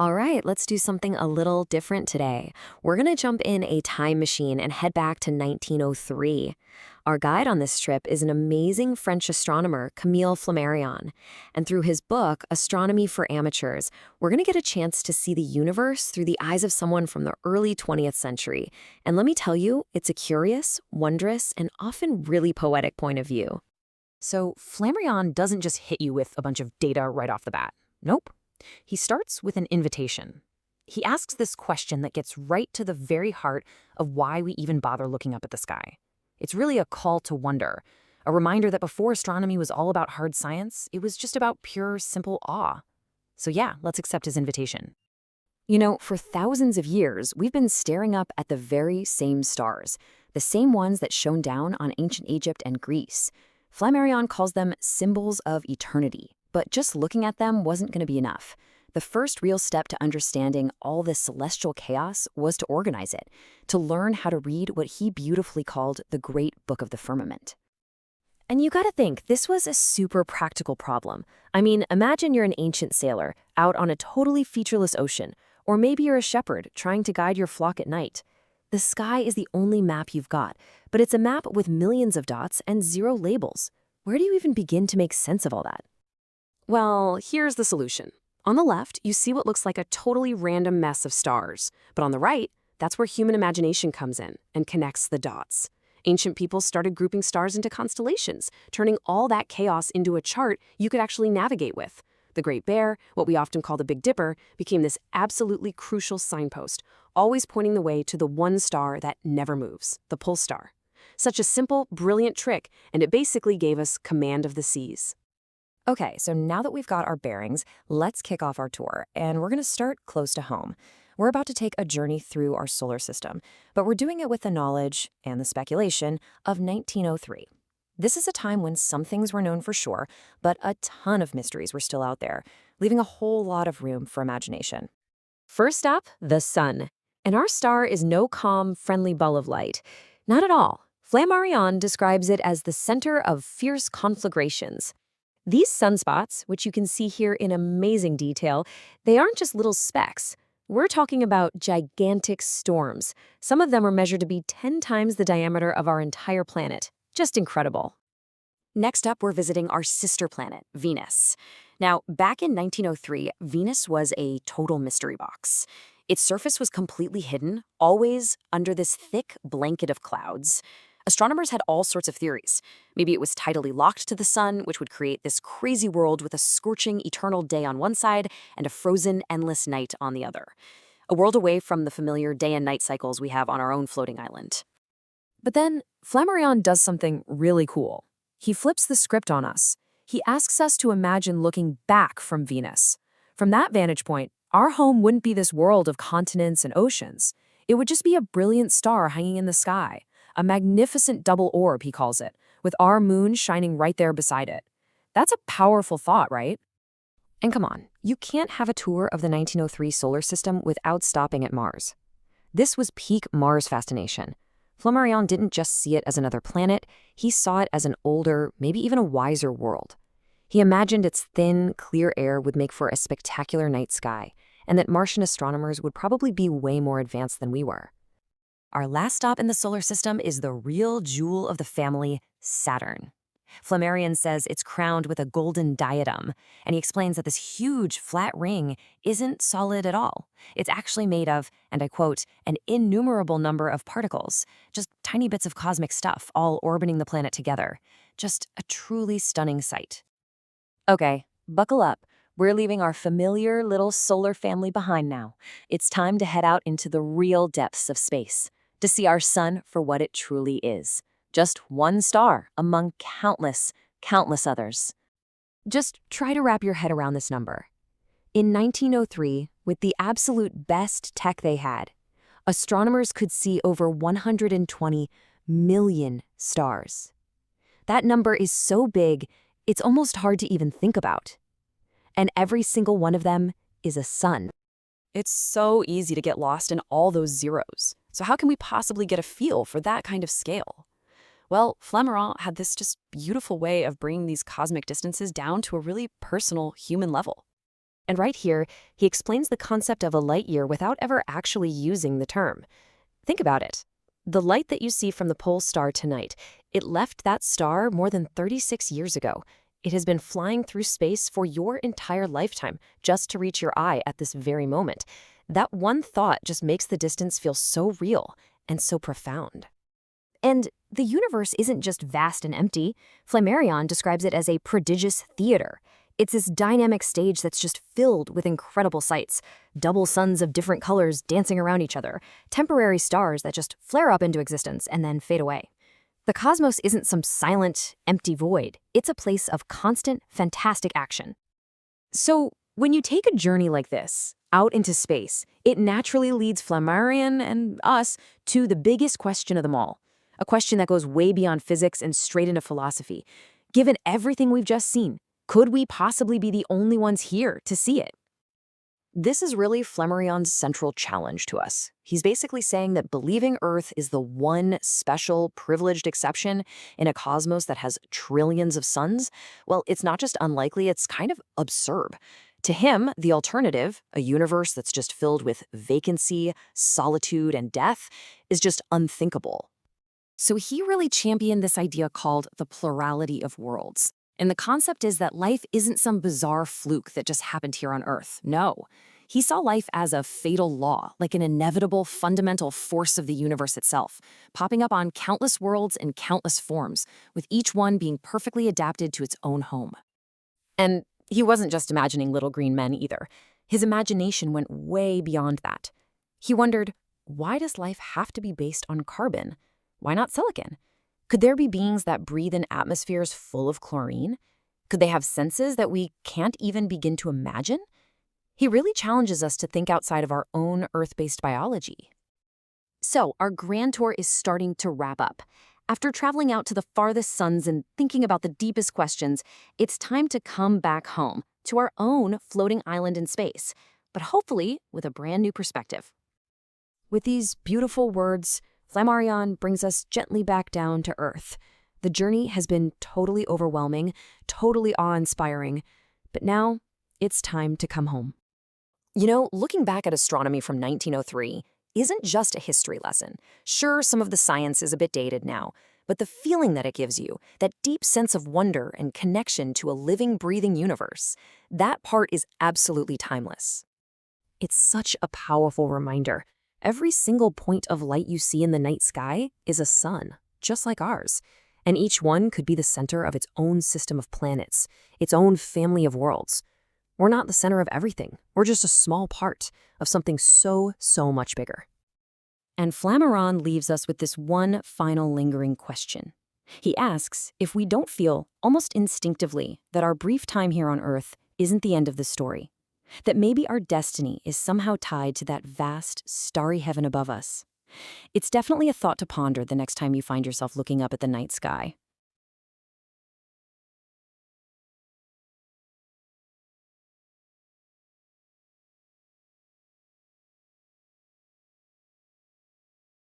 All right, let's do something a little different today. We're going to jump in a time machine and head back to 1903. Our guide on this trip is an amazing French astronomer, Camille Flammarion. And through his book, Astronomy for Amateurs, we're going to get a chance to see the universe through the eyes of someone from the early 20th century. And let me tell you, it's a curious, wondrous, and often really poetic point of view. So Flammarion doesn't just hit you with a bunch of data right off the bat. Nope. He starts with an invitation. He asks this question that gets right to the very heart of why we even bother looking up at the sky. It's really a call to wonder, a reminder that before astronomy was all about hard science, it was just about pure, simple awe. So yeah, let's accept his invitation. You know, for thousands of years, we've been staring up at the very same stars, the same ones that shone down on ancient Egypt and Greece. Flammarion calls them symbols of eternity. But just looking at them wasn't going to be enough. The first real step to understanding all this celestial chaos was to organize it, to learn how to read what he beautifully called the Great Book of the Firmament. And you gotta think, this was a super practical problem. I mean, imagine you're an ancient sailor out on a totally featureless ocean, or maybe you're a shepherd trying to guide your flock at night. The sky is the only map you've got, but it's a map with millions of dots and zero labels. Where do you even begin to make sense of all that? Well, here's the solution. On the left, you see what looks like a totally random mess of stars. But on the right, that's where human imagination comes in and connects the dots. Ancient people started grouping stars into constellations, turning all that chaos into a chart you could actually navigate with. The Great Bear, what we often call the Big Dipper, became this absolutely crucial signpost, always pointing the way to the one star that never moves, the pole star. Such a simple, brilliant trick, and it basically gave us command of the seas. Okay, so now that we've got our bearings, let's kick off our tour, and we're going to start close to home. We're about to take a journey through our solar system, but we're doing it with the knowledge and the speculation of 1903. This is a time when some things were known for sure, but a ton of mysteries were still out there, leaving a whole lot of room for imagination. First up, the sun. And our star is no calm, friendly ball of light. Not at all. Flammarion describes it as the center of fierce conflagrations. These sunspots, which you can see here in amazing detail, they aren't just little specks. We're talking about gigantic storms. Some of them are measured to be 10 times the diameter of our entire planet. Just incredible. Next up, we're visiting our sister planet, Venus. Now, back in 1903, Venus was a total mystery box. Its surface was completely hidden, always under this thick blanket of clouds. Astronomers had all sorts of theories. Maybe it was tidally locked to the sun, which would create this crazy world with a scorching eternal day on one side and a frozen endless night on the other. A world away from the familiar day and night cycles we have on our own floating island. But then, Flammarion does something really cool. He flips the script on us. He asks us to imagine looking back from Venus. From that vantage point, our home wouldn't be this world of continents and oceans. It would just be a brilliant star hanging in the sky. A magnificent double orb, he calls it, with our moon shining right there beside it. That's a powerful thought, right? And come on, you can't have a tour of the 1903 solar system without stopping at Mars. This was peak Mars fascination. Flammarion didn't just see it as another planet, he saw it as an older, maybe even a wiser world. He imagined its thin, clear air would make for a spectacular night sky, and that Martian astronomers would probably be way more advanced than we were. Our last stop in the solar system is the real jewel of the family, Saturn. Flammarion says it's crowned with a golden diadem, and he explains that this huge, flat ring isn't solid at all. It's actually made of, and I quote, an innumerable number of particles, just tiny bits of cosmic stuff, all orbiting the planet together. Just a truly stunning sight. Okay, buckle up. We're leaving our familiar little solar family behind now. It's time to head out into the real depths of space, to see our sun for what it truly is. Just one star among countless, countless others. Just try to wrap your head around this number. In 1903, with the absolute best tech they had, astronomers could see over 120 million stars. That number is so big, it's almost hard to even think about. And every single one of them is a sun. It's so easy to get lost in all those zeros. So how can we possibly get a feel for that kind of scale? Well, Flammarion had this just beautiful way of bringing these cosmic distances down to a really personal human level. And right here, he explains the concept of a light year without ever actually using the term. Think about it. The light that you see from the pole star tonight, it left that star more than 36 years ago. It has been flying through space for your entire lifetime just to reach your eye at this very moment. That one thought just makes the distance feel so real and so profound. And the universe isn't just vast and empty. Flammarion describes it as a prodigious theater. It's this dynamic stage that's just filled with incredible sights, double suns of different colors dancing around each other, temporary stars that just flare up into existence and then fade away. The cosmos isn't some silent, empty void. It's a place of constant, fantastic action. So, when you take a journey like this, out into space, it naturally leads Flammarion and us to the biggest question of them all. A question that goes way beyond physics and straight into philosophy. Given everything we've just seen, could we possibly be the only ones here to see it? This is really Flammarion's central challenge to us. He's basically saying that believing Earth is the one special, privileged exception in a cosmos that has trillions of suns, well, it's not just unlikely, it's kind of absurd. To him, the alternative, a universe that's just filled with vacancy, solitude, and death, is just unthinkable. So he really championed this idea called the plurality of worlds. And the concept is that life isn't some bizarre fluke that just happened here on Earth. No. He saw life as a fatal law, like an inevitable, fundamental force of the universe itself, popping up on countless worlds in countless forms, with each one being perfectly adapted to its own home. And he wasn't just imagining little green men either. His imagination went way beyond that. He wondered, why does life have to be based on carbon? Why not silicon? Could there be beings that breathe in atmospheres full of chlorine? Could they have senses that we can't even begin to imagine? He really challenges us to think outside of our own Earth-based biology. So, our grand tour is starting to wrap up. After traveling out to the farthest suns and thinking about the deepest questions, it's time to come back home, to our own floating island in space, but hopefully with a brand new perspective. With these beautiful words, Flammarion brings us gently back down to Earth. The journey has been totally overwhelming, totally awe-inspiring, but now it's time to come home. You know, looking back at astronomy from 1903 isn't just a history lesson. Sure, some of the science is a bit dated now, but the feeling that it gives you, that deep sense of wonder and connection to a living, breathing universe, that part is absolutely timeless. It's such a powerful reminder. Every single point of light you see in the night sky is a sun, just like ours. And each one could be the center of its own system of planets, its own family of worlds. We're not the center of everything. We're just a small part of something so much bigger. And Flammarion leaves us with this one final lingering question. He asks if we don't feel, almost instinctively, that our brief time here on Earth isn't the end of the story. That maybe our destiny is somehow tied to that vast, starry heaven above us. It's definitely a thought to ponder the next time you find yourself looking up at the night sky.